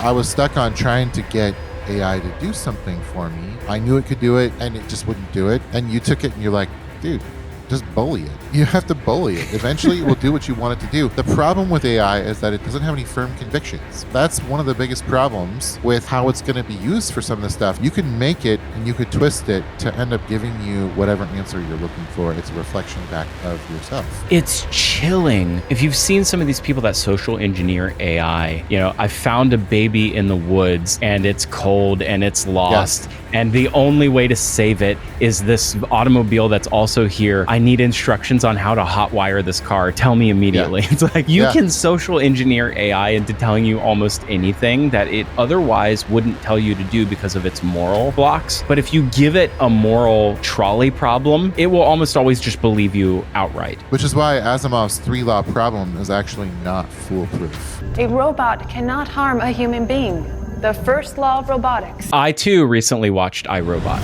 I was stuck on trying to get AI to do something for me. I knew it could do it, and it just wouldn't do it. And you took it, and you're like, dude, just bully it. You have to bully it. Eventually, it will do what you want it to do. The problem with AI is that it doesn't have any firm convictions. That's one of the biggest problems with how it's going to be used for some of the stuff. You can make it, and you could twist it to end up giving you whatever answer you're looking for. It's a reflection back of yourself. It's chilling. If you've seen some of these people that social engineer AI, I found a baby in the woods, and it's cold, and it's lost. Yes. And the only way to save it is this automobile that's also here. I need instructions on how to hotwire this car. Tell me immediately. Yeah. It's like you can social engineer AI into telling you almost anything that it otherwise wouldn't tell you to do because of its moral blocks. But if you give it a moral trolley problem, it will almost always just believe you outright. Which is why Asimov's 3-law problem is actually not foolproof. A robot cannot harm a human being. The first law of robotics. I too recently watched iRobot.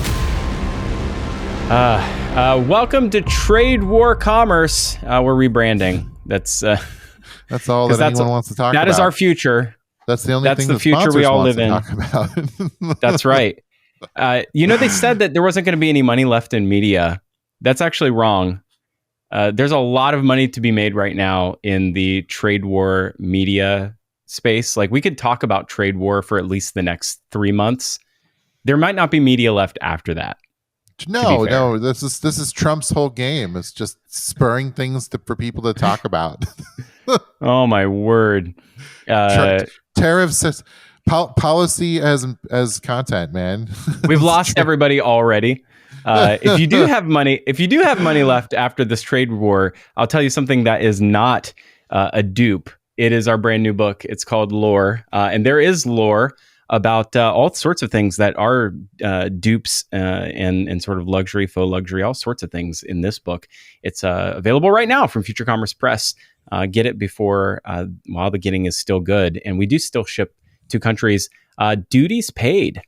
Welcome to Trade War Commerce. We're rebranding. That's all that anyone wants to talk about. That is our future. That's the only thing the future we all live in. Talk about. That's right. They said that there wasn't going to be any money left in media. That's actually wrong. There's a lot of money to be made right now in the trade war media space. Like, we could talk about trade war for at least the next 3 months. There might not be media left after that. No, this is Trump's whole game. It's just spurring things for people to talk about. Oh my word. Tariffs, policy as content, man. We've lost everybody already. If you do have money left after this trade war, I'll tell you something that is not a dupe. It is our brand new book. It's called Lore. And there is lore about all sorts of things that are dupes and sort of luxury, faux luxury, all sorts of things in this book. It's available right now from Future Commerce Press. Get it before while the getting is still good. And we do still ship to countries. Duties paid.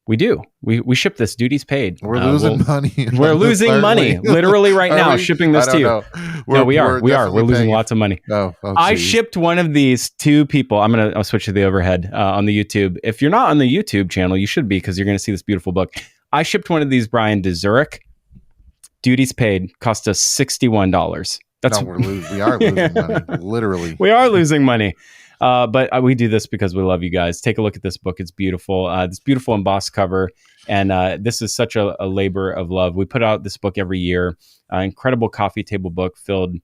We do. We ship this, duties paid. We're losing money. We're losing money literally right now, shipping this to you. We are. We're losing lots of money. I shipped one of these to people. I'll switch to the overhead on the YouTube. If you're not on the YouTube channel, you should be, because you're going to see this beautiful book. I shipped one of these, Brian, to Zurich. Duties paid. Cost us $61. We are losing money. Literally. We are losing money. But we do this because we love you guys. Take a look at this book. It's beautiful. This beautiful embossed cover. And this is such a labor of love. We put out this book every year. Incredible coffee table book filled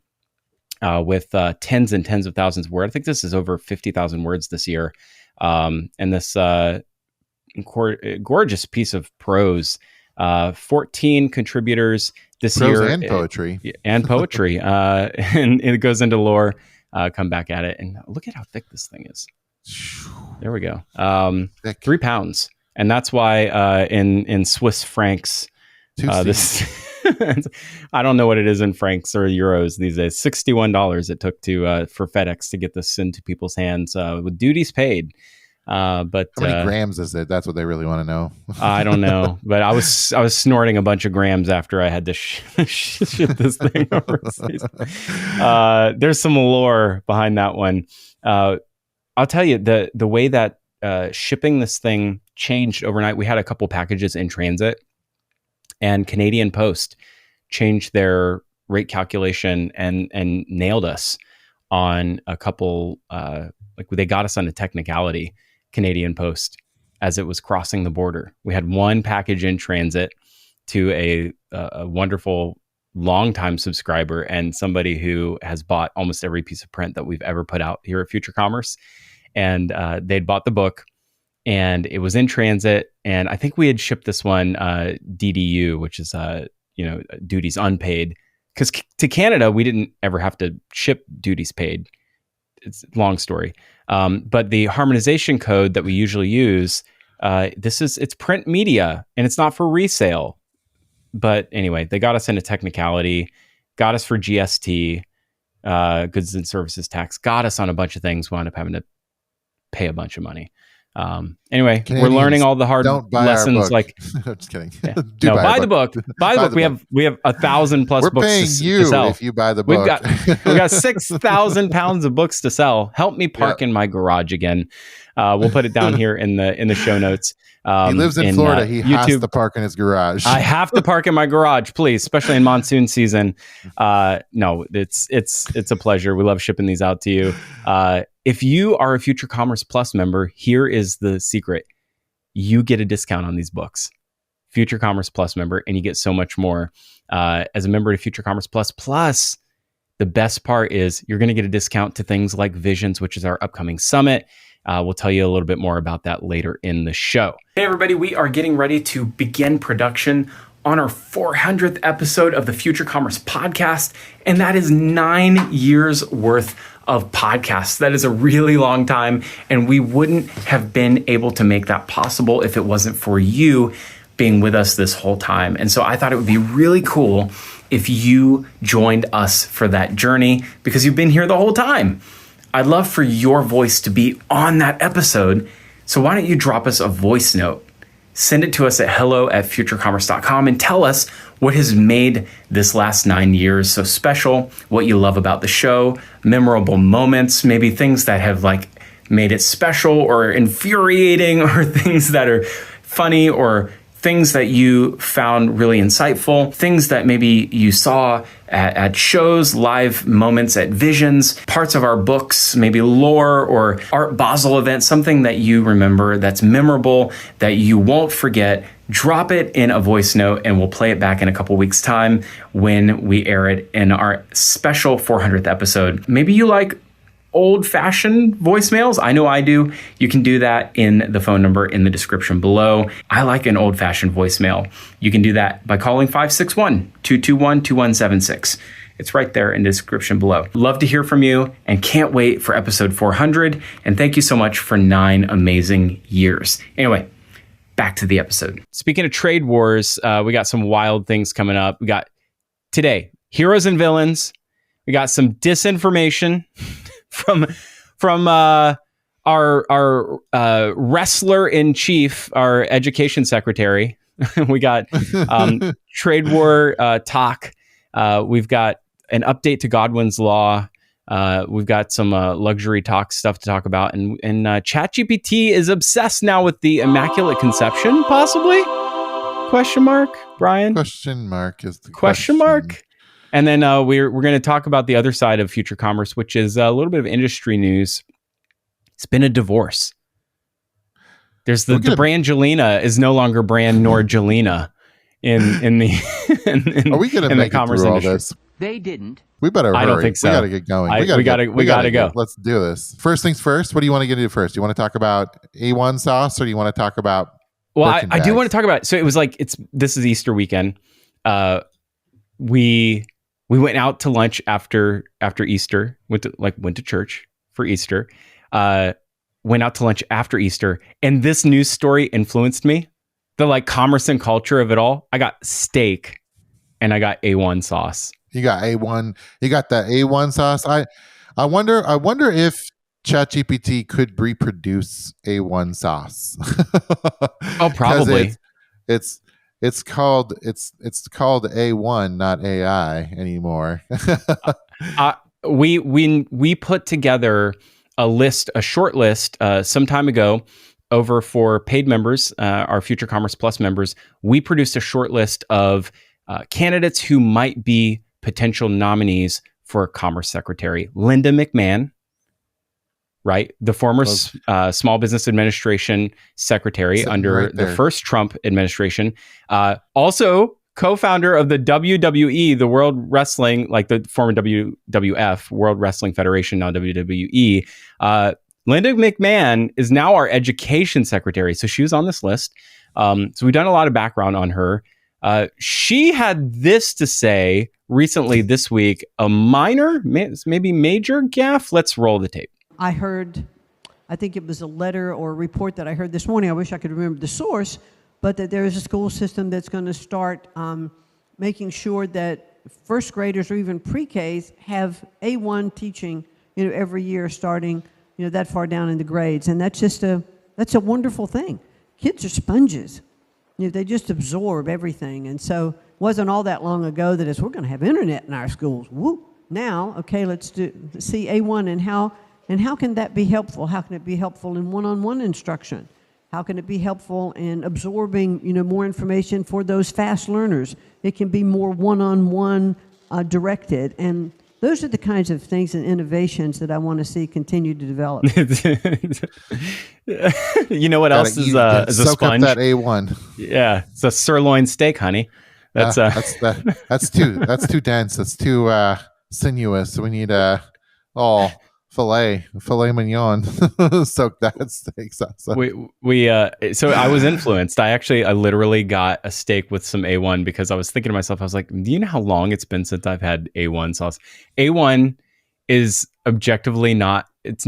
with tens and tens of thousands of words. I think this is over 50,000 words this year. And this gorgeous piece of prose. 14 contributers this year. Prose and poetry. And poetry. And it goes into lore. Come back at it, and look at how thick this thing is. There we go. 3 pounds, and that's why in Swiss francs, this I don't know what it is in francs or euros these days. $61 it took for FedEx to get this into people's hands with duties paid. But how many grams is it? That's what they really want to know. I don't know, but I was snorting a bunch of grams after I had to ship this thing overseas. There's some lore behind that one. I'll tell you the way that shipping this thing changed overnight. We had a couple packages in transit, and Canadian Post changed their rate calculation and nailed us on a couple. They got us on a technicality. Canadian Post, as it was crossing the border. We had one package in transit to a wonderful longtime subscriber and somebody who has bought almost every piece of print that we've ever put out here at Future Commerce. And they'd bought the book, and it was in transit. And I think we had shipped this one DDU, which is duties unpaid, because to Canada we didn't ever have to ship duties paid. It's a long story. But the harmonization code that we usually use, it's print media, and it's not for resale. But anyway, they got us into technicality, got us for GST, goods and services tax, got us on a bunch of things. Wound up having to pay a bunch of money. Anyway, Canadians, we're learning all the hard don't buy lessons. our book. Like, Just kidding. yeah. Do No, buy buy our the book. Buy the book. We have 1,000 plus We're books paying to you sell. if you buy the We've book. got 6,000 pounds of books to sell. Help me park in my garage again. We'll put it down here in the show notes. He lives in Florida. He has to park in his garage. I have to park in my garage, please, especially in monsoon season. No, it's a pleasure. We love shipping these out to you. If you are a Future Commerce Plus member, here is the secret. You get a discount on these books. Future Commerce Plus member, and you get so much more. As a member of Future Commerce Plus. Plus, the best part is you're going to get a discount to things like Visions, which is our upcoming summit. We'll tell you a little bit more about that later in the show. Hey, everybody, we are getting ready to begin production on our 400th episode of the Future Commerce Podcast, and that is 9 years worth of podcasts. That is a really long time, and we wouldn't have been able to make that possible if it wasn't for you being with us this whole time. And so I thought it would be really cool if you joined us for that journey because you've been here the whole time. I'd love for your voice to be on that episode. So why don't you drop us a voice note? Send it to us at hello@futurecommerce.com and tell us what has made this last 9 years so special, what you love about the show, memorable moments, maybe things that have like made it special or infuriating or things that are funny or things that you found really insightful, things that maybe you saw at shows, live moments at Visions, parts of our books, maybe lore or Art Basel event, something that you remember that's memorable, that you won't forget. Drop it in a voice note and we'll play it back in a couple weeks' time when we air it in our special 400th episode. Maybe you like old-fashioned voicemails. I know I do. You can do that in the phone number in the description below. I like an old-fashioned voicemail. You can do that by calling 561-221-2176. It's right there in the description below. Love to hear from you and can't wait for episode 400. And thank you so much for 9 amazing years. Anyway, back to the episode. Speaking of trade wars, we got some wild things coming up. We got today, heroes and villains. We got some disinformation from our wrestler in chief, our education secretary. We got trade war talk. We've got an update to Godwin's law. We've got some luxury talk stuff to talk about, and ChatGPT is obsessed now with the Immaculate Conception, possibly? Question mark, Brian? Question mark is the question mark. And then we're going to talk about the other side of Future Commerce, which is a little bit of industry news. It's been a divorce. There's the Brangelina is no longer Brand Norgelina in the Are we going to make commerce it through all industry. this? They didn't. We better hurry. I don't think so. We got to get going. We got to go. Let's do this. First things first. What do you want to get into first? Do you want to talk about A1 sauce or do you want to talk about Well, Birkin I do bags? want to talk about it. So it was like this is Easter weekend. We went out to lunch after Easter. Went to church for Easter. Went out to lunch after Easter, and this news story influenced me. The commerce and culture of it all. I got steak, and I got A1 sauce. You got A1. You got that A1 sauce. I wonder if ChatGPT could reproduce A1 sauce. Oh, probably. It's called A1, not AI anymore. We put together a short list some time ago over for paid members, our Future Commerce Plus members. We produced a short list of candidates who might be potential nominees for Commerce Secretary. Linda McMahon, right? The former Small Business Administration Secretary under the first Trump administration. Also co-founder of the WWE, the World Wrestling, like the former WWF, World Wrestling Federation, now WWE. Linda McMahon is now our education secretary. So she was on this list. So we've done a lot of background on her. She had this to say recently this week, a minor, maybe major gaffe. Let's roll the tape. I think it was a letter or a report that I heard this morning. I wish I could remember the source, but that there is a school system that's going to start making sure that first graders or even pre-Ks have A1 teaching, every year starting, that far down in the grades. And that's just a That's a wonderful thing. Kids are sponges. They just absorb everything. And so it wasn't all that long ago that we're going to have internet in our schools. Woo! Now, okay, let's see A1 and how can that be helpful? How can it be helpful in one-on-one instruction? How can it be helpful in absorbing, more information for those fast learners? It can be more one-on-one directed. And those are the kinds of things and innovations that I want to see continue to develop. You know what else is a sponge? Up that A1. Yeah, it's a sirloin steak, honey. That's too dense. That's too sinuous. We need filet mignon. Soak that steak sauce. So I was influenced. I literally got a steak with some A1 because I was thinking to myself, I was like, do you know how long it's been since I've had A1 sauce? A1 is objectively it's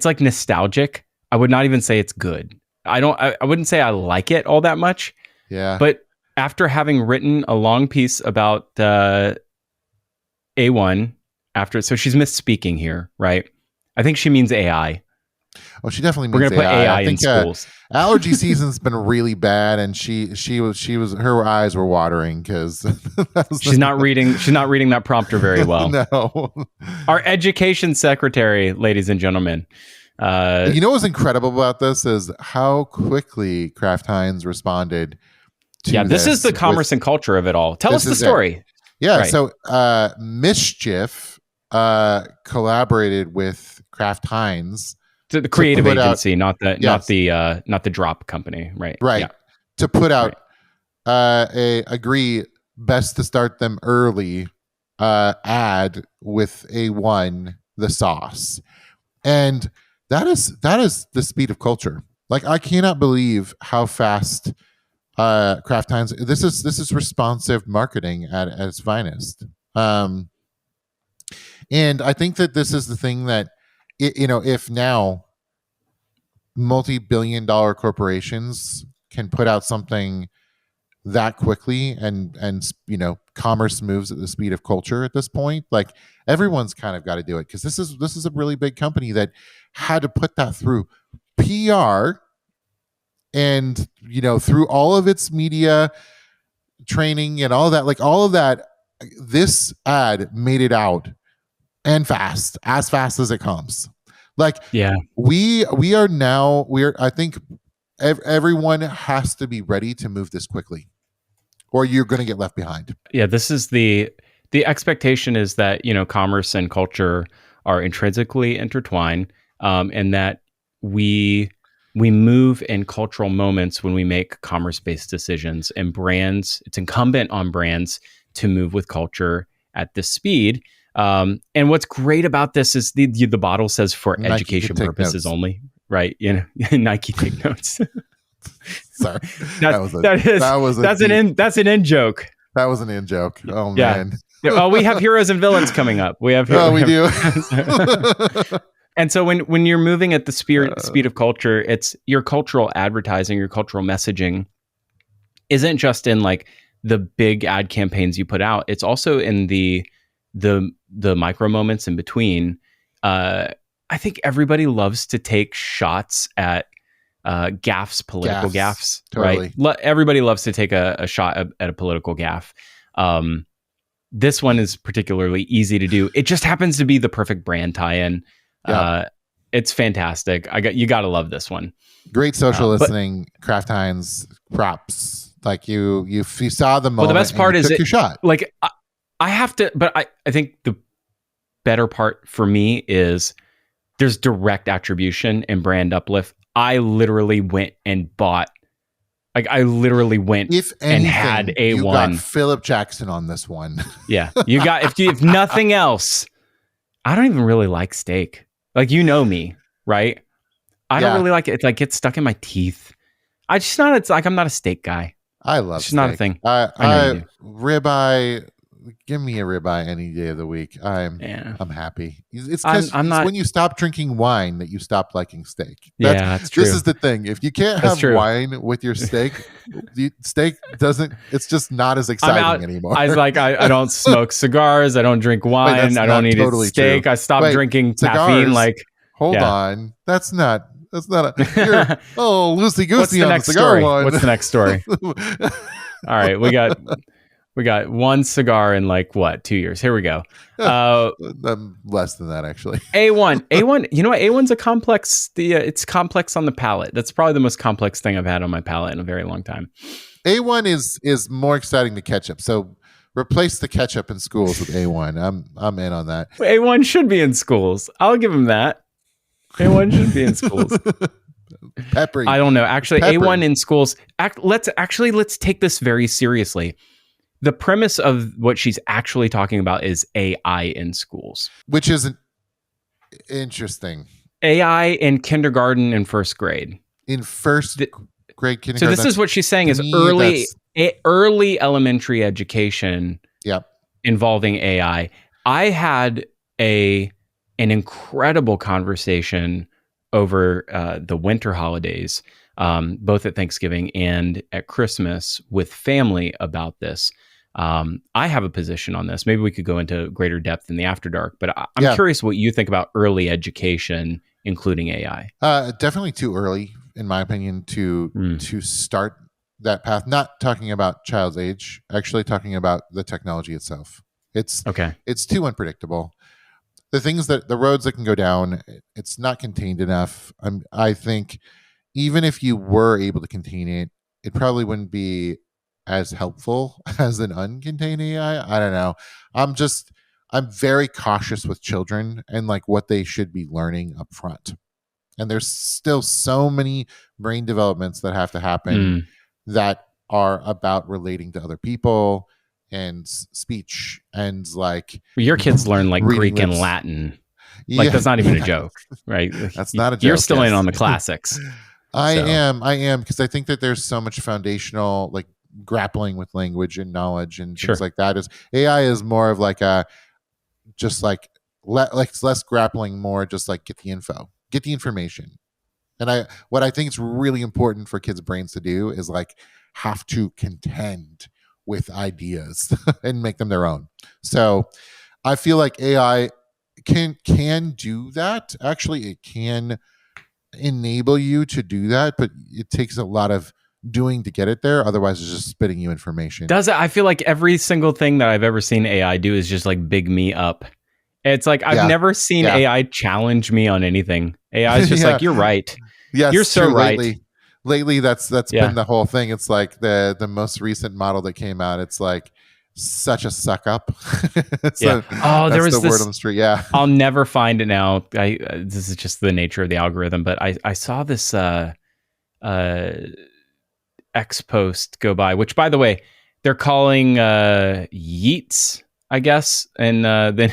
like nostalgic. I would not even say it's good. I wouldn't say I like it all that much. Yeah. But after having written a long piece about A1, so she's misspeaking here, right? I think she means AI. Oh, she definitely means We're going to put AI in schools. Allergy season's been really bad, and she was her eyes were watering because she's not reading that prompter very well. No. Our education secretary, ladies and gentlemen. You know what's incredible about this is how quickly Kraft Heinz responded to this is the commerce and culture of it all. Tell us the story. Yeah, right. So Mischief collaborated with Kraft Heinz, the creative agency, not the drop company, right? Right. Yeah. To put out agree best to start them early ad with A1 the sauce, and that is the speed of culture. Like, I cannot believe how fast Kraft Heinz. This is responsive marketing at its finest. And I think that this is the thing that, if now multi-billion-dollar corporations can put out something that quickly and commerce moves at the speed of culture at this point, like, everyone's kind of got to do it, because this is a really big company that had to put that through PR and through all of its media training and all that. This ad made it out, and as fast as it comes. Like, yeah, I think everyone has to be ready to move this quickly, or you're going to get left behind. Yeah, this is the expectation is that commerce and culture are intrinsically intertwined, and that we move in cultural moments when we make commerce-based decisions, and brands. It's incumbent on brands to move with culture at this speed. And what's great about this is the bottle says for Nike education purposes only, right? Nike take notes. Sorry, that's an in joke. That was an in joke. Oh yeah. Man. Oh, we have heroes and villains coming up. We do. And so when you're moving at the speed of culture, it's your cultural advertising, your cultural messaging isn't just in like the big ad campaigns you put out. It's also in the micro moments in between. I think everybody loves to take shots at gaffes, political gaffes, totally. Right? Everybody loves to take a shot at a political gaffe. This one is particularly easy to do. It just happens to be the perfect brand tie-in. Yeah. It's fantastic. You got to love this one. Great social listening. Kraft Heinz props. Like you saw the moment. Well, the best part is your shot. Like I have to, but I think the better part for me is there's direct attribution and brand uplift. I literally went and bought. Like, I literally went and had A1. You got Philip Jackson on this one. Yeah, you got if nothing else. I don't even really like steak. Like, me, right? I don't really like it. It's like gets stuck in my teeth. It's like I'm not a steak guy. I love steak. It's not a thing. Ribeye. Give me a ribeye any day of the week. I'm happy. It's because when you stop drinking wine that you stop liking steak. That's true. This is the thing. If you can't have wine with your steak, steak doesn't. It's just not as exciting anymore. I don't smoke cigars. I don't drink wine. I don't eat steak. True. I stopped drinking caffeine. Hold on. That's not. That's not a. You're loosey What's goosey the on the next cigar story? one. What's the next story? All right, we got one cigar in like what 2 years. Here we go. Less than that, actually. A1. You know what? A1's a complex. It's complex on the palate. That's probably the most complex thing I've had on my palate in a very long time. A1 is more exciting than ketchup. So replace the ketchup in schools with A1. I'm in on that. A1 should be in schools. I'll give him that. A1 should be in schools. Peppery. I don't know. Actually, Peppery. A1 in schools. Let's take this very seriously. The premise of what she's actually talking about is AI in schools, which is interesting. AI in kindergarten and first grade. In first grade kindergarten. So this is what she's saying is early elementary education. Yep. Involving AI. I had an incredible conversation over the winter holidays, both at Thanksgiving and at Christmas with family about this. I have a position on this. Maybe we could go into greater depth in the After Dark, but I'm curious what you think about early education, including AI. Definitely too early, in my opinion, to start that path. Not talking about child's age, actually talking about the technology itself. It's too unpredictable. The roads that can go down, it's not contained enough. I think even if you were able to contain it, it probably wouldn't be as helpful as an uncontained AI. I don't know. I'm very cautious with children and like what they should be learning up front. And there's still so many brain developments that have to happen that are about relating to other people and speech and like your kids learn like Greek and Latin. Like that's not even a joke, right? That's not a joke. You're still in on the classics. I am because I think that there's so much foundational like grappling with language and knowledge and things like that. Is AI is more of like a just like less grappling, more just like get the info, get the information. And what I think is really important for kids' brains to do is like have to contend with ideas and make them their own. So I feel like AI can do that. Actually, it can enable you to do that, but it takes a lot of doing to get it there. Otherwise, it's just spitting you information. Does it? I feel like every single thing that I've ever seen AI do is just like big me up. It's like I've never seen AI challenge me on anything. AI is just like, you're right. Yes, you're so right. Lately, that's been the whole thing. It's like the most recent model that came out. It's like such a suck up. There was the word on the street. Yeah, I'll never find it now. This is just the nature of the algorithm. But I saw this X post go by, which by the way they're calling Yeats, I guess. And then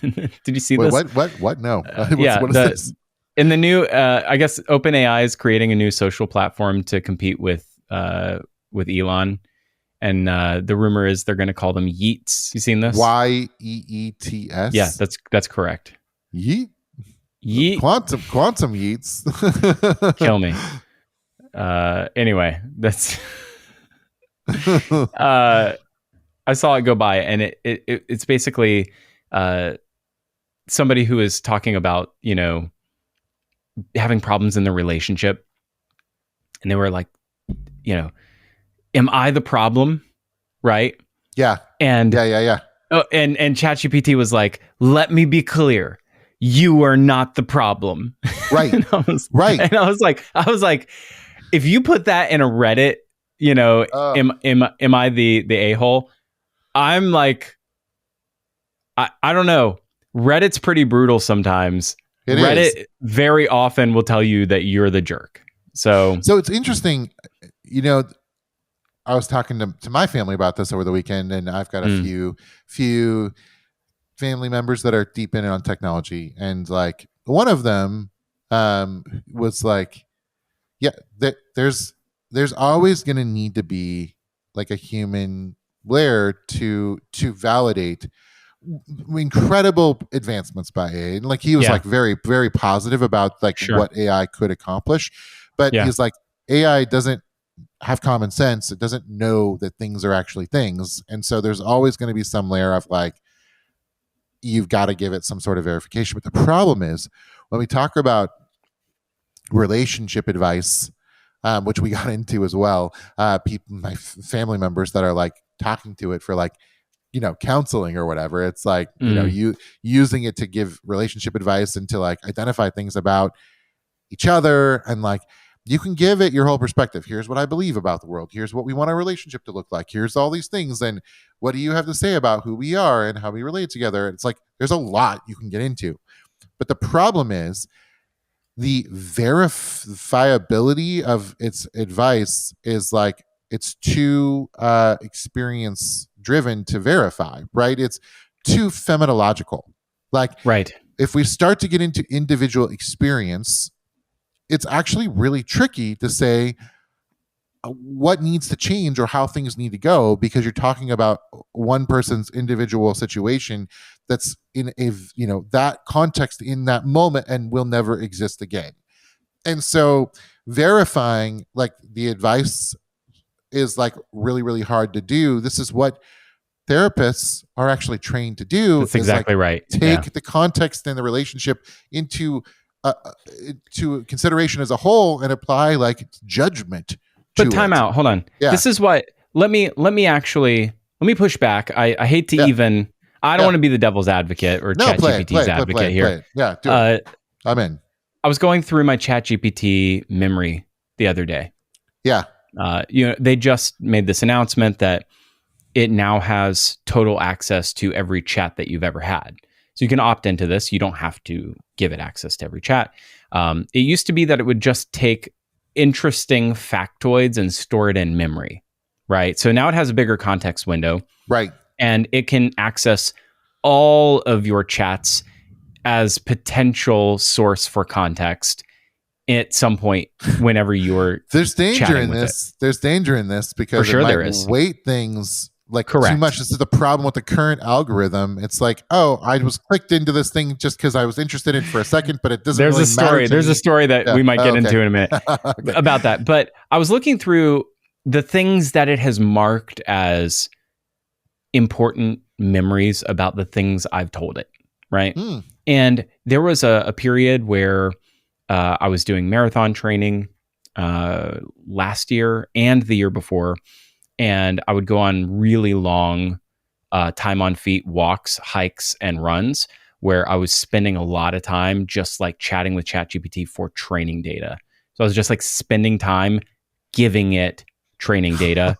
did you see this? What? No. What is this? In the new, I guess OpenAI is creating a new social platform to compete with Elon, and the rumor is they're going to call them Yeets. You seen this? Yeets. Yeah, that's correct. Yeet. Quantum Yeets. Kill me. Anyway, that's. I saw it go by, and it's basically somebody who is talking about having problems in the relationship, and they were like, am I the problem? Right? Yeah. And yeah. Oh, and ChatGPT was like, let me be clear. You are not the problem. Right. And I was like, if you put that in a Reddit, am I the a-hole? I'm like, I don't know. Reddit's pretty brutal sometimes. Reddit very often will tell you that you're the jerk. So it's interesting. I was talking to my family about this over the weekend, and I've got a few family members that are deep in it on technology, and like one of them was like, there's always going to need to be like a human layer to validate incredible advancements by AI. And like he was like very, very positive about like what AI could accomplish, but he's like, AI doesn't have common sense. It doesn't know that things are actually things. And so there's always going to be some layer of like, you've got to give it some sort of verification. But the problem is when we talk about relationship advice, which we got into as well. My family members that are like talking to it for like, counseling or whatever. It's like, you using it to give relationship advice and to like identify things about each other. And like, you can give it your whole perspective. Here's what I believe about the world. Here's what we want our relationship to look like. Here's all these things. And what do you have to say about who we are and how we relate together? It's like, there's a lot you can get into. But the problem is the verifiability of its advice is like, it's too experience driven to verify, right? It's too phenomenological. Like, right. If we start to get into individual experience, it's actually really tricky to say what needs to change or how things need to go, because you're talking about one person's individual situation that's in a that context in that moment and will never exist again. And so verifying like the advice is like really, really hard to do. This is what therapists are actually trained to do. That's exactly right. Take the context and the relationship into to consideration as a whole and apply like judgment. But time out. Hold on. Yeah. This is what. Let me push back. I hate to even. I don't want to be the devil's advocate or ChatGPT's advocate here. Yeah, do it. I'm in. I was going through my ChatGPT memory the other day. Yeah. They just made this announcement that it now has total access to every chat that you've ever had. So you can opt into this. You don't have to give it access to every chat. It used to be that it would just take interesting factoids and store it in memory, right? So now it has a bigger context window. Right. And it can access all of your chats as potential source for context at some point whenever you're There's danger in this. There's danger in this because For sure it might there is. weight things like Correct. too much. This is the problem with the current algorithm. It's like, oh, I was clicked into this thing just because I was interested in it for a second, but it doesn't There's really a story. matter to There's me. a story that we might get into in a minute Okay. about that. But I was looking through the things that it has marked as important memories about the things I've told it, right? And there was a period where I was doing marathon training last year and the year before, and I would go on really long time on feet walks, hikes, and runs where I was spending a lot of time just like chatting with ChatGPT for training data. So I was just like spending time giving it training data,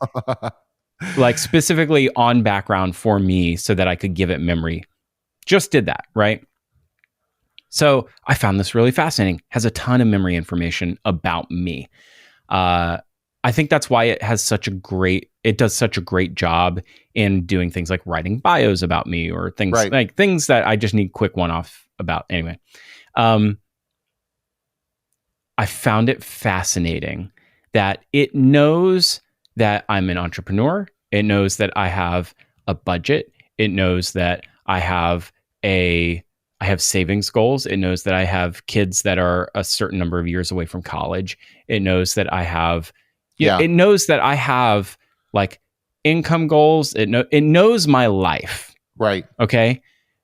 like specifically on background for me so that I could give it memory. Just did that, right? So I found this really fascinating. Has a ton of memory information about me. I think that's why it does such a great job in doing things like writing bios about me or things like things that I just need quick one-off about. Anyway, I found it fascinating that it knows that I'm an entrepreneur. It knows that I have a budget. It knows that I have savings goals. It knows that I have kids that are a certain number of years away from college. It knows that I have, it knows that I have like income goals. It knows my life. Right. Okay.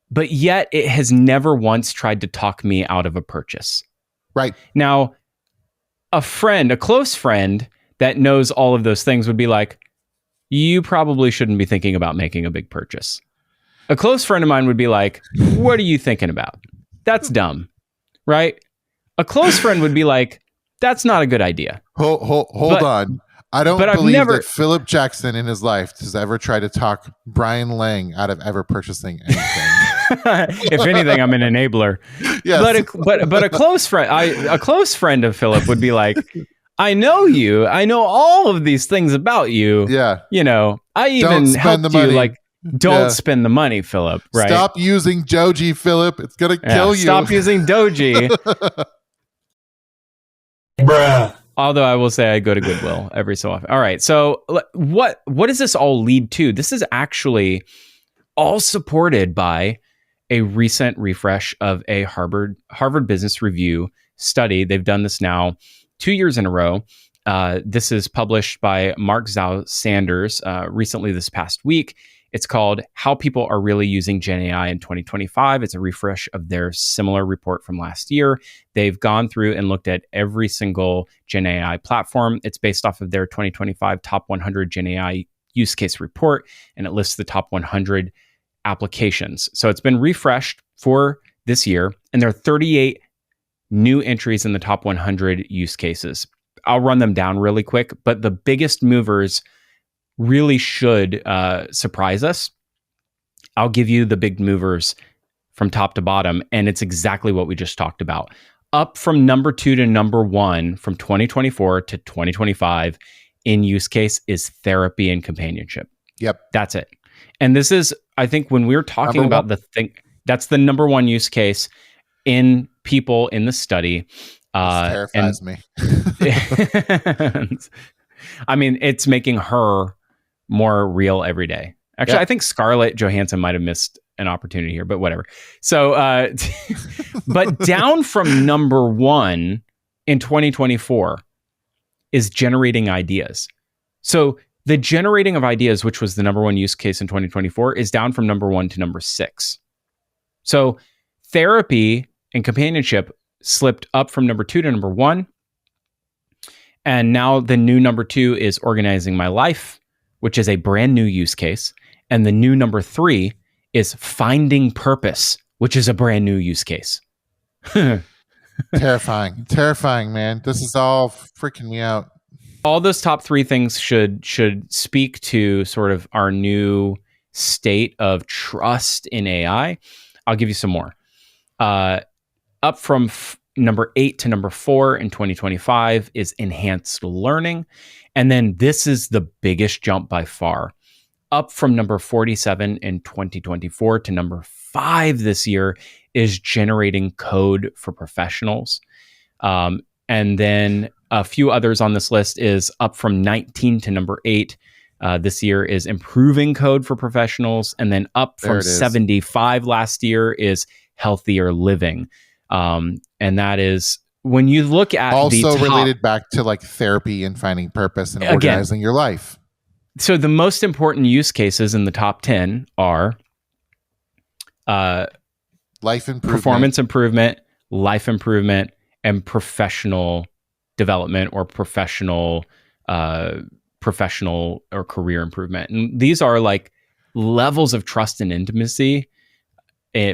But yet it has never once tried to talk me out of a purchase. Right. Now, a close friend that knows all of those things would be like, you probably shouldn't be thinking about making a big purchase. A close friend of mine would be like, what are you thinking about? That's dumb, right? A close friend would be like, that's not a good idea. Hold on. I don't believe that Philip Jackson in his life has ever tried to talk Brian Lang out of ever purchasing anything. If anything, I'm an enabler. Yes. But a close friend of Philip would be like, I know you. I know all of these things about you. Yeah. I even helped you like, don't spend the money, Philip. Right? Stop using Doji, Philip. It's gonna kill you. Stop using Doji. Bruh. Although I will say I go to Goodwill every so often. All right. So what does this all lead to? This is actually all supported by a recent refresh of a Harvard Business Review study. They've done this now 2 years in a row. This is published by Mark Zhao Sanders recently this past week. It's called How People Are Really Using GenAI in 2025. It's a refresh of their similar report from last year. They've gone through and looked at every single GenAI platform. It's based off of their 2025 top 100 GenAI use case report, and it lists the top 100 applications. So it's been refreshed for this year, and there are 38 new entries in the top 100 use cases. I'll run them down really quick, but the biggest movers really should surprise us. I'll give you the big movers from top to bottom, and it's exactly what we just talked about. Up from number 2 to number 1 from 2024 to 2025 in use case is therapy and companionship. Yep. That's it. And this is, I think, when we were talking about the thing, that's the number 1 use case in people in the study. This terrifies me. I mean, it's making her more real every day. Actually, Yeah. I think Scarlett Johansson might have missed an opportunity here, but whatever. So, but down from number 1 in 2024 is generating ideas. So the generating of ideas, which was the number 1 use case in 2024, is down from number 1 to number 6. So therapy and companionship slipped up from number 2 to number 1. And now the new number 2 is organizing my life, which is a brand new use case. And the new number 3 is finding purpose, which is a brand new use case. Terrifying, man. This is all freaking me out. All those top 3 things should speak to sort of our new state of trust in AI. I'll give you some more. Up from number 8 to number 4 in 2025 is enhanced learning. And then this is the biggest jump by far. Up from number 47 in 2024 to number 5 this year is generating code for professionals. And then a few others on this list is up from 19 to number 8 this year is improving code for professionals. And then up from 75 last year is healthier living. And that is when you look at also related back to like therapy and finding purpose and organizing your life. So the most important use cases in the top 10 are life improvement, performance improvement, life improvement, and professional development or professional or career improvement. And these are like levels of trust and intimacy,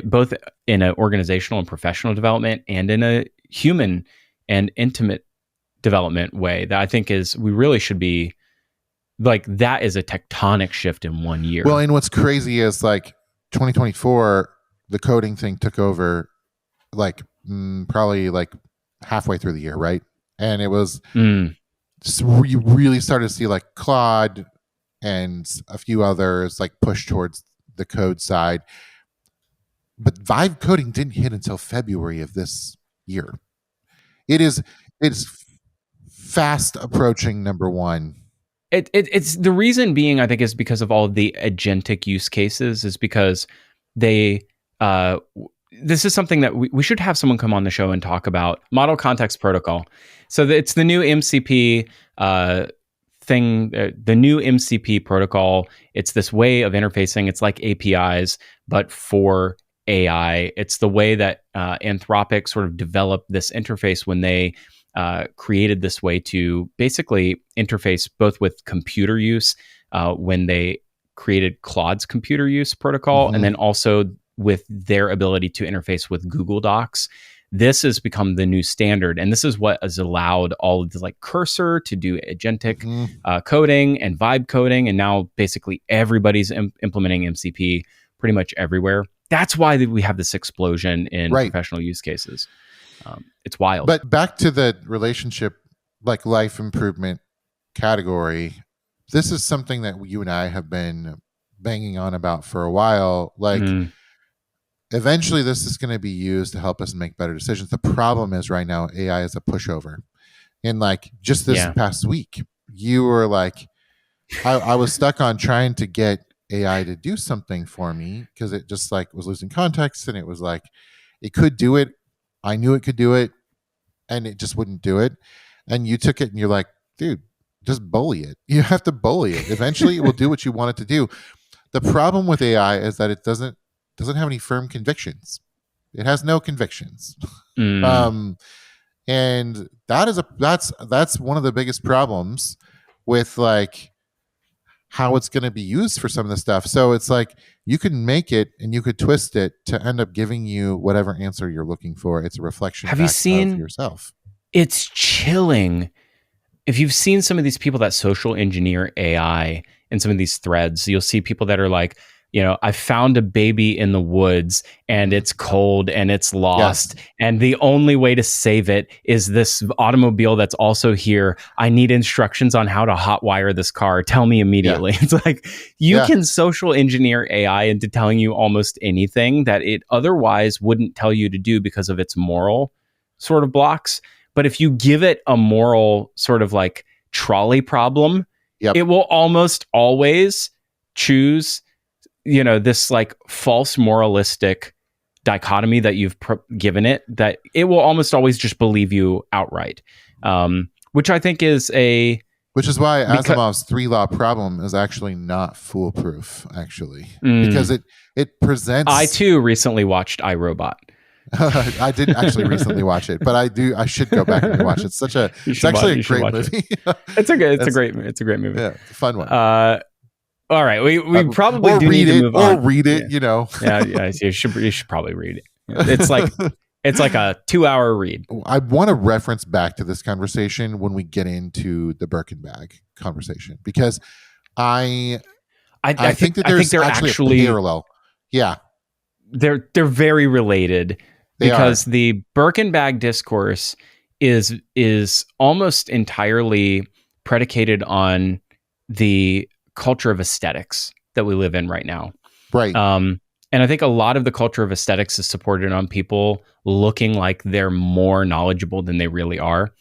both in an organizational and professional development and in a human and intimate development way that I think we really should be like, that is a tectonic shift in 1 year. Well, and what's crazy is like 2024, the coding thing took over like probably like halfway through the year, right? And it was you really started to see like Claude and a few others like push towards the code side. But Vibe coding didn't hit until February of this year. It's fast approaching number 1. It's the reason being, I think, is because of all of the agentic use cases, is because they this is something that we should have someone come on the show and talk about. Model Context Protocol. So it's the new MCP thing, the new MCP protocol. It's this way of interfacing. It's like APIs, but for AI. It's the way that Anthropic sort of developed this interface when they created this way to basically interface both with computer use when they created Claude's computer use protocol, and then also with their ability to interface with Google Docs. This has become the new standard, and this is what has allowed all of the like Cursor to do agentic coding and vibe coding, and now basically everybody's implementing MCP pretty much everywhere. That's why we have this explosion in professional use cases. It's wild. But back to the relationship, like life improvement category, this is something that you and I have been banging on about for a while. Like, eventually this is going to be used to help us make better decisions. The problem is right now, AI is a pushover. And like just this past week, you were like, I was stuck on trying to get AI to do something for me because it just like was losing context, and it was like, it could do it. I knew it could do it, and it just wouldn't do it. And you took it and you're like, dude, just bully it. You have to bully it. Eventually it will do what you want it to do. The problem with AI is that it doesn't have any firm convictions. It has no convictions. And that's one of the biggest problems with like how it's going to be used for some of the stuff. So it's like you can make it and you could twist it to end up giving you whatever answer you're looking for. It's a reflection Have you of seen yourself. It's chilling. If you've seen some of these people that social engineer AI in some of these threads, you'll see people that are like, I found a baby in the woods and it's cold and it's lost. Yes. And the only way to save it is this automobile that's also here. I need instructions on how to hotwire this car. Tell me immediately. Yeah. It's like you can social engineer AI into telling you almost anything that it otherwise wouldn't tell you to do because of its moral sort of blocks. But if you give it a moral sort of like trolley problem, it will almost always choose this like false moralistic dichotomy that you've given it, that it will almost always just believe you outright, which I think is which is why Asimov's 3-law problem is actually not foolproof, actually, because it presents. I too recently watched iRobot. I didn't actually recently watch it, but I should go back and watch it. It's actually a great movie. It's a great movie. Yeah, it's a fun one. All right, we probably do need to move on. Or read it, Yeah, you should probably read it. It's like a 2-hour read. I want to reference back to this conversation when we get into the Birkin bag conversation, because I think that there's actually a parallel. Yeah, they're very related because the Birkin bag discourse is almost entirely predicated on the culture of aesthetics that we live in right now. Right. And I think a lot of the culture of aesthetics is supported on people looking like they're more knowledgeable than they really are.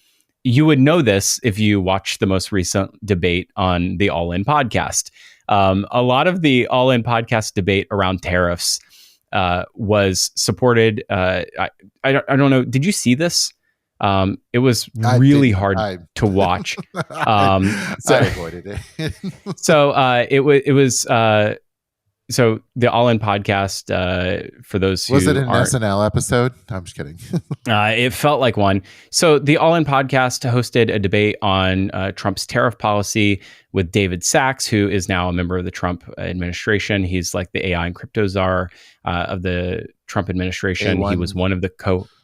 You would know this if you watched the most recent debate on the All In podcast. A lot of the All In podcast debate around tariffs was supported. I don't know. Did you see this? It was really hard to watch. So I avoided it. So the All In podcast, for those who was it an SNL episode? I'm just kidding. It felt like one. So the All In podcast hosted a debate on Trump's tariff policy with David Sachs, who is now a member of the Trump administration. He's like the AI and crypto czar of the Trump administration. A1. He was one of the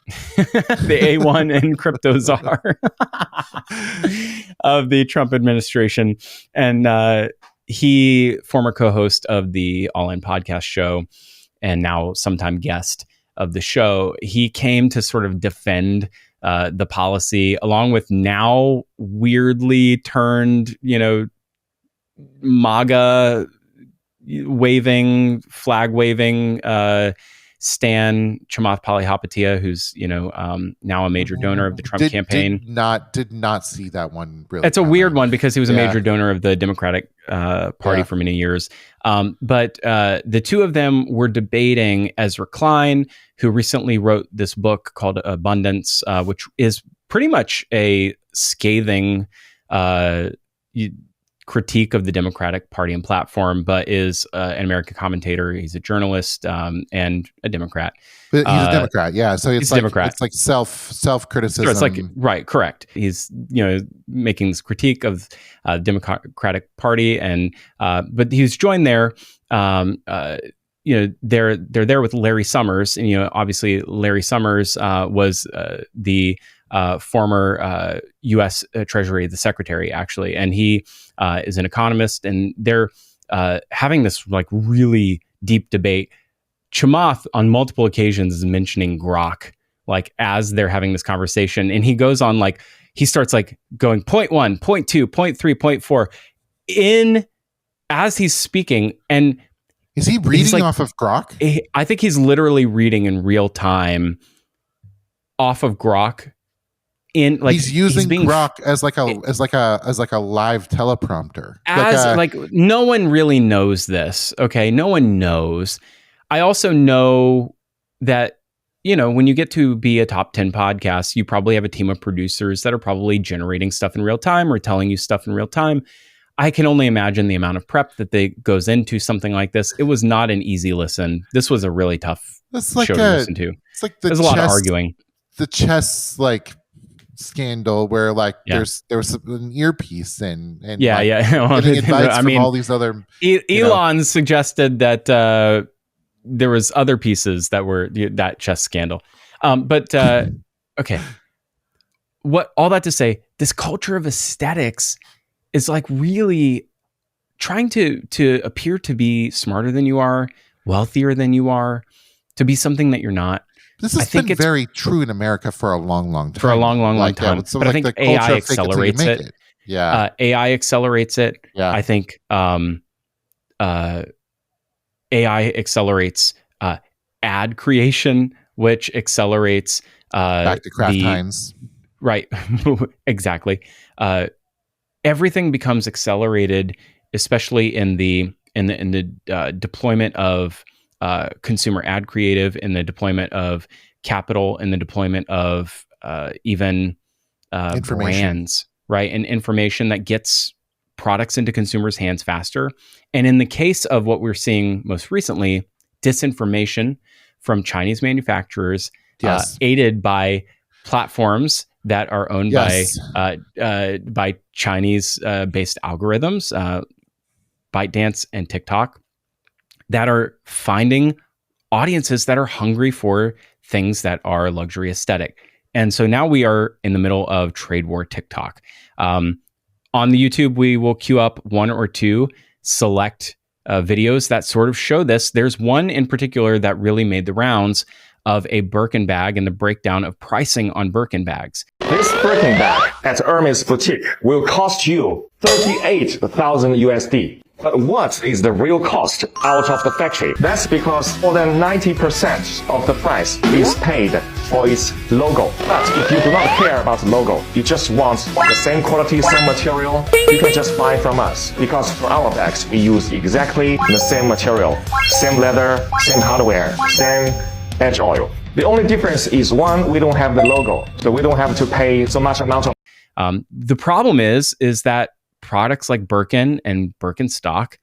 the A1 and crypto czar of the Trump administration. And he, former co-host of the All In podcast show and now sometime guest of the show, he came to sort of defend the policy, along with now weirdly turned, MAGA flag waving Stan Chamath Palihapitiya, who's now a major donor of the Trump campaign. Did not see that one. Really, it's a weird one because he was a major donor of the Democratic Party for many years. But the two of them were debating. Ezra Klein, who recently wrote this book called Abundance, which is pretty much a scathing critique of the Democratic Party and platform, but is an American commentator. He's a journalist and a Democrat. But he's a Democrat, yeah. So it's like Democrat. It's like self criticism. Sure, it's like right, correct. He's making this critique of Democratic Party, and but he's joined there. They're there with Larry Summers, and obviously Larry Summers was the former U.S. Treasury, the Secretary, actually, and he is an economist, and they're having this like really deep debate. Chamath on multiple occasions is mentioning Grok, like as they're having this conversation, and he goes on like he starts like going point 1, point 2, point 3, point 4 as he's speaking, and is he reading off of Grok? I think he's literally reading in real time off of Grok. He's using Grok as like a live teleprompter. Like no one really knows this. Okay, no one knows. I also know that when you get to be a top 10 podcast, you probably have a team of producers that are probably generating stuff in real time or telling you stuff in real time. I can only imagine the amount of prep that goes into something like this. It was not an easy listen. This was a really tough show to listen to. It's like the There's a lot of arguing. The chess like scandal where like Yeah. there was an earpiece and yeah, like, yeah. getting advice from all these other Elon suggested that there was other pieces that were that chess scandal. But okay. What all that to say, this culture of aesthetics is like really trying to appear to be smarter than you are, wealthier than you are, to be something that you're not. This has been very true in America for a long time. For a long time. So but I think AI accelerates it. Yeah. AI accelerates it. Yeah. I think AI accelerates ad creation, which accelerates back to Kraft Heinz. Right. Exactly. Everything becomes accelerated, especially in the deployment of consumer ad creative, in the deployment of capital, in the deployment of even brands, right? And information that gets products into consumers' hands faster. And in the case of what we're seeing most recently, disinformation from Chinese manufacturers, aided by platforms that are owned by Chinese based algorithms, ByteDance and TikTok, that are finding audiences that are hungry for things that are luxury aesthetic. And so now we are in the middle of trade war TikTok. On the YouTube, we will queue up one or two select videos that sort of show this. There's one in particular that really made the rounds of a Birkin bag and the breakdown of pricing on Birkin bags. This Birkin bag at Hermes boutique will cost you 38,000 USD. But what is the real cost out of the factory? That's because more than 90% of the price is paid for its logo. But if you do not care about the logo, you just want the same quality, same material, you can just buy from us. Because for our bags, we use exactly the same material, same leather, same hardware, same edge oil. The only difference is one, we don't have the logo, so we don't have to pay so much amount of. The problem is that products like Birkin and Birkenstock,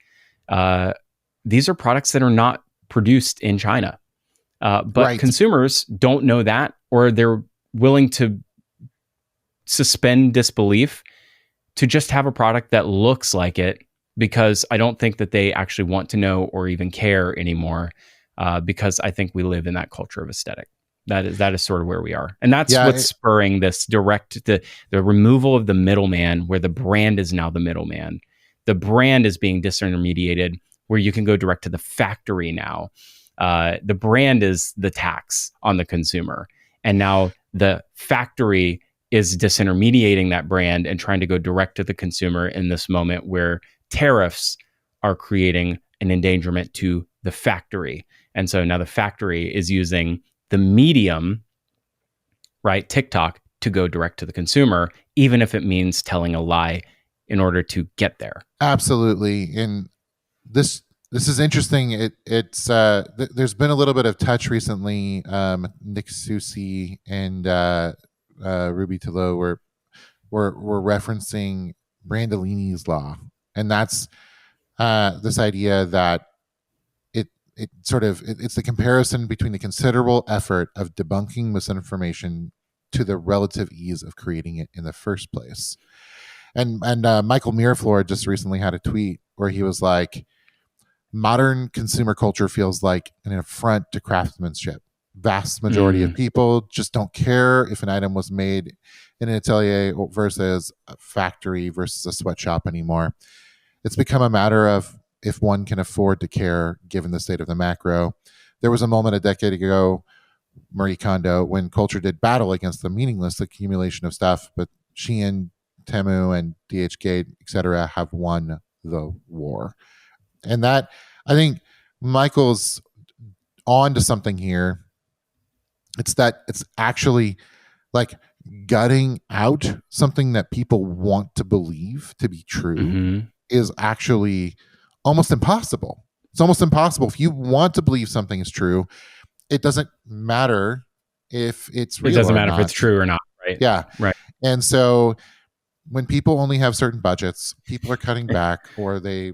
these are products that are not produced in China. But consumers don't know that, or they're willing to suspend disbelief to just have a product that looks like it, because I don't think that they actually want to know or even care anymore, because I think we live in that culture of aesthetic. That is sort of where we are. And that's what's spurring this the removal of the middleman, where the brand is now the middleman. The brand is being disintermediated, where you can go direct to the factory now. The brand is the tax on the consumer. And now the factory is disintermediating that brand and trying to go direct to the consumer in this moment where tariffs are creating an endangerment to the factory. And so now the factory is using the medium, right, TikTok, to go direct to the consumer, even if it means telling a lie in order to get there. Absolutely. And this is interesting. It's there's been a little bit of touch recently. Nick Susi and Ruby Tillot were referencing Brandolini's law, and that's this idea that it's the comparison between the considerable effort of debunking misinformation to the relative ease of creating it in the first place. And Michael Miraflor just recently had a tweet where he was like, modern consumer culture feels like an affront to craftsmanship. Vast majority of people just don't care if an item was made in an atelier versus a factory versus a sweatshop anymore. It's become a matter of if one can afford to care, given the state of the macro. There was a moment a decade ago, Marie Kondo, when culture did battle against the meaningless accumulation of stuff, but Shein, Temu, and DHgate, etc., have won the war. And that, I think Michael's on to something here. It's that it's actually like gutting out something that people want to believe to be true is actually almost impossible. It's almost impossible. If you want to believe something is true, it doesn't matter if it's real. It doesn't matter if it's true or not, right? Yeah. Right. And so when people only have certain budgets, people are cutting back, or they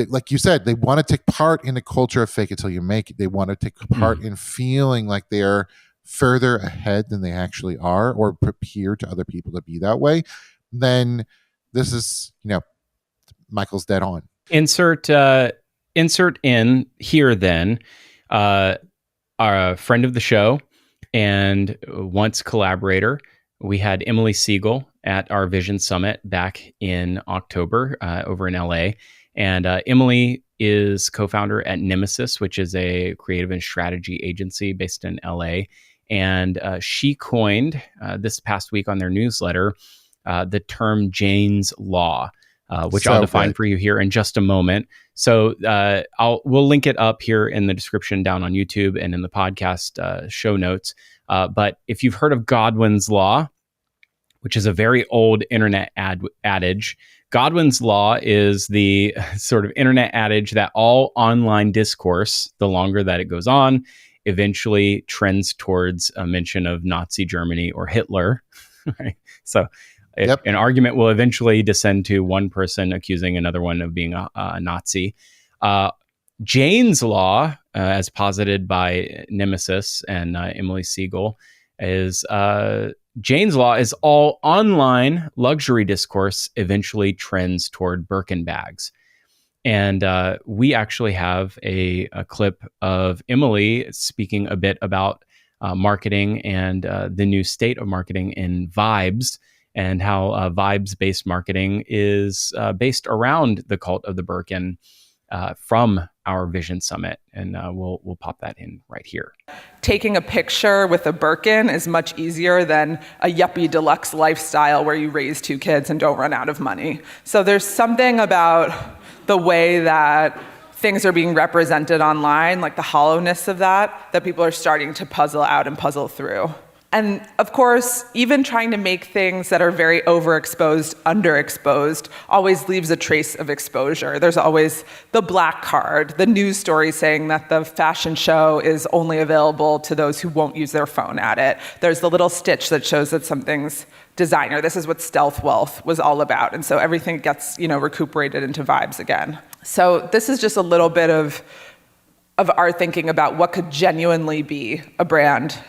like you said, they want to take part in the culture of fake it till you make it. They want to take part in feeling like they're further ahead than they actually are, or appear to other people to be that way. Then this is, Michael's dead on. Insert in here then our friend of the show and once collaborator. We had Emily Siegel at our Vision Summit back in October over in LA. And Emily is co-founder at Nemesis, which is a creative and strategy agency based in LA. And she coined this past week on their newsletter the term Jane's Law, which I'll define for you here in just a moment. So we'll link it up here in the description down on YouTube and in the podcast show notes. But if you've heard of Godwin's Law, which is a very old internet adage, Godwin's Law is the sort of internet adage that all online discourse, the longer that it goes on, eventually trends towards a mention of Nazi Germany or Hitler. Right? So an argument will eventually descend to one person accusing another one of being a Nazi. Jane's Law, as posited by Nemesis and Emily Siegel, is Jane's Law is all online luxury discourse eventually trends toward Birkin bags. And we actually have a clip of Emily speaking a bit about marketing and the new state of marketing in vibes, and how vibes-based marketing is based around the cult of the Birkin from our Vision Summit. And we'll pop that in right here. Taking a picture with a Birkin is much easier than a yuppie deluxe lifestyle where you raise 2 kids and don't run out of money. So there's something about the way that things are being represented online, like the hollowness of that people are starting to puzzle out and puzzle through. And of course, even trying to make things that are very overexposed, underexposed, always leaves a trace of exposure. There's always the black card, the news story saying that the fashion show is only available to those who won't use their phone at it. There's the little stitch that shows that something's designer. This is what stealth wealth was all about. And so everything gets, recuperated into vibes again. So this is just a little bit of our thinking about what could genuinely be a brand,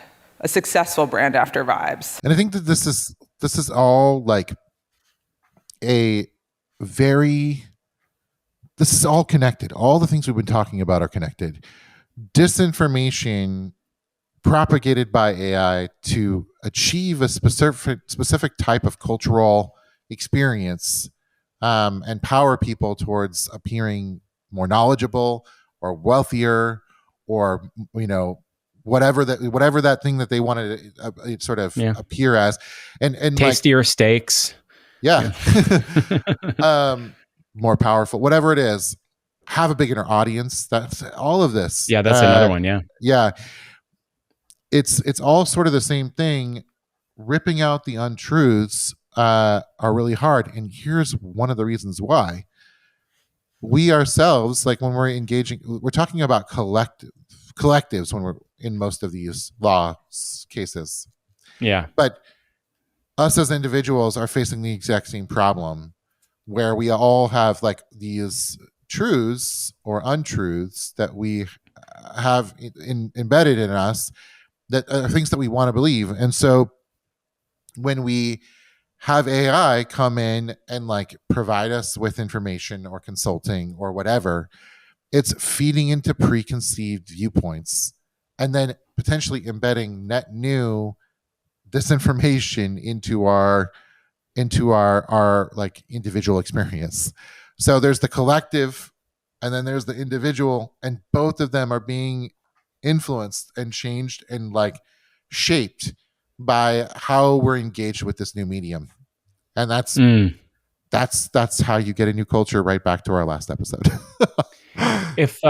a successful brand after vibes. And I think that this is all like this is all connected. All the things we've been talking about are connected. Disinformation propagated by AI to achieve a specific type of cultural experience and power people towards appearing more knowledgeable or wealthier, or whatever that thing that they wanted to sort of appear as, and tastier steaks, more powerful, whatever it is, have a bigger audience. That's all of this. Yeah, that's another one. Yeah. It's all sort of the same thing. Ripping out the untruths are really hard, and here's one of the reasons why. We ourselves, like when we're engaging, we're talking about collectives when we're in most of these law cases. Yeah. But us as individuals are facing the exact same problem, where we all have like these truths or untruths that we have embedded in us that are things that we want to believe. And so when we have AI come in and like provide us with information or consulting or whatever, it's feeding into preconceived viewpoints and then potentially embedding net new disinformation into our like individual experience. So there's the collective and then there's the individual, and both of them are being influenced and changed and like shaped by how we're engaged with this new medium. And that's how you get a new culture, right back to our last episode. If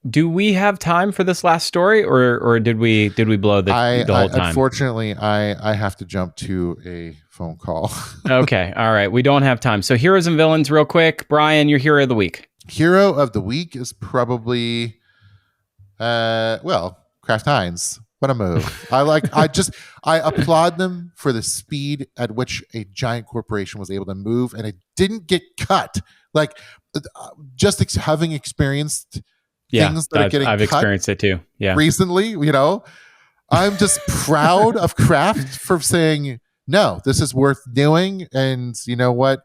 do we have time for this last story, or did we blow the whole time? Unfortunately, I have to jump to a phone call. Okay, all right, we don't have time. So heroes and villains, real quick. Brian, your hero of the week. Hero of the week is probably Kraft Heinz. but a move. I applaud them for the speed at which a giant corporation was able to move, and it didn't get cut. Like, having experienced things that are getting I've cut experienced it too. Yeah. recently, I'm just proud of Kraft for saying, no, this is worth doing. And you know what?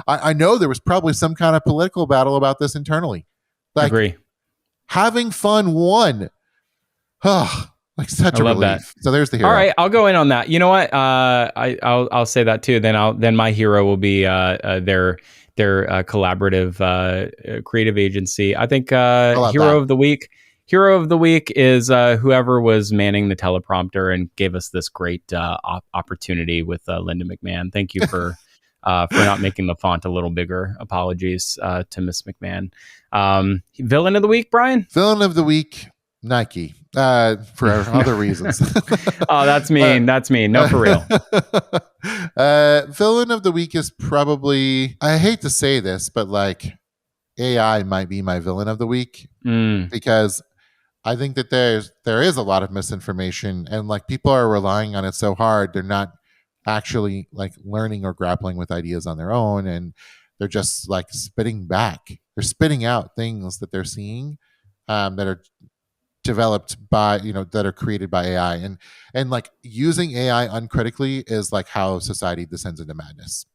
I know there was probably some kind of political battle about this internally. Like, Agree. having fun won. Like such a love relief. that. So there's the hero. All right, I'll go in on that. You know what? I'll say that too. Then my hero will be their collaborative creative agency. I think hero of the week. Hero of the week is whoever was manning the teleprompter and gave us this great opportunity with Linda McMahon. Thank you for not making the font a little bigger. Apologies to Miss McMahon. Villain of the week, Brian? Villain of the week, Nike. For other reasons. Oh, that's mean. That's mean. No, for real. Villain of the week is probably, I hate to say this, but like AI might be my villain of the week because I think that there is a lot of misinformation, and like people are relying on it so hard, they're not actually like learning or grappling with ideas on their own, and they're just like spitting back. They're spitting out things that they're seeing that are developed by that are created by AI, and like using AI uncritically is like how society descends into madness.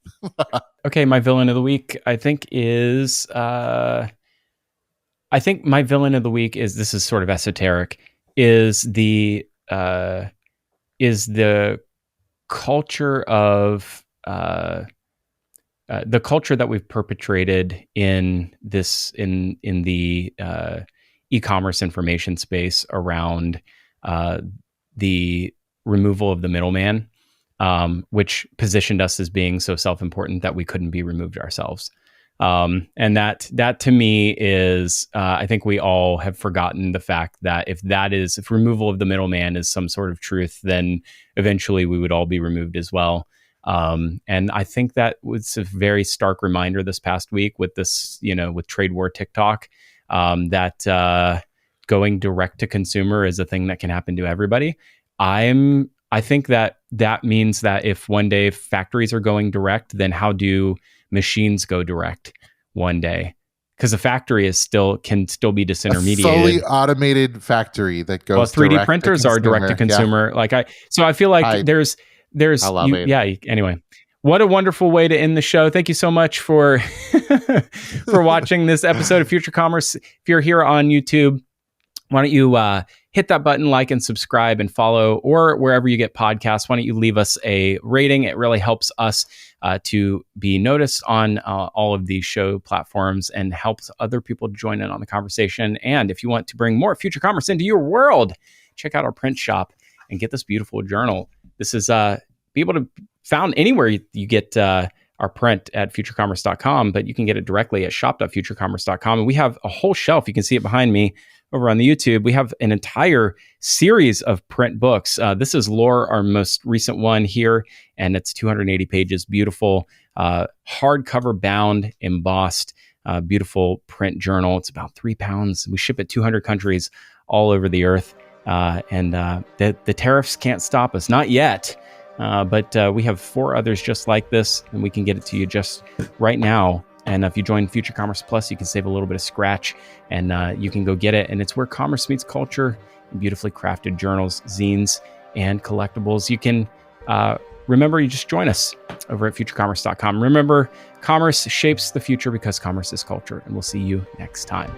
Okay, my villain of the week I think my villain of the week is, this is sort of esoteric, is the culture of the culture that we've perpetrated in the e-commerce information space around the removal of the middleman, which positioned us as being so self-important that we couldn't be removed ourselves. And that to me is, I think we all have forgotten the fact that if removal of the middleman is some sort of truth, then eventually we would all be removed as well. And I think that was a very stark reminder this past week with this, with trade war TikTok, that going direct to consumer is a thing that can happen to everybody. I think that means that if one day factories are going direct, then how do machines go direct one day? Because a factory can still be disintermediated. A fully automated factory that goes. Well, 3D printers are direct to consumer. Yeah. So I feel like there's. I love it. Yeah. Anyway, what a wonderful way to end the show. Thank you so much for watching this episode of Future Commerce. If you're here on YouTube, why don't you hit that button, like and subscribe and follow, or wherever you get podcasts, why don't you leave us a rating? It really helps us to be noticed on all of these show platforms and helps other people join in on the conversation. And if you want to bring more Future Commerce into your world, check out our print shop and get this beautiful journal. This is be able to found anywhere you get our print at futurecommerce.com, but you can get it directly at shop.futurecommerce.com. And we have a whole shelf. You can see it behind me over on the YouTube. We have an entire series of print books. This is Lore, our most recent one here, and it's 280 pages, beautiful, hardcover bound, embossed, beautiful print journal. It's about 3 pounds. We ship it 200 countries all over the earth. And the tariffs can't stop us, not yet. But we have 4 others just like this, and we can get it to you just right now. And if you join Future Commerce Plus, you can save a little bit of scratch, and you can go get it. And it's where commerce meets culture, and beautifully crafted journals, zines, and collectibles. You can remember, you just join us over at futurecommerce.com. Remember, commerce shapes the future because commerce is culture, and we'll see you next time.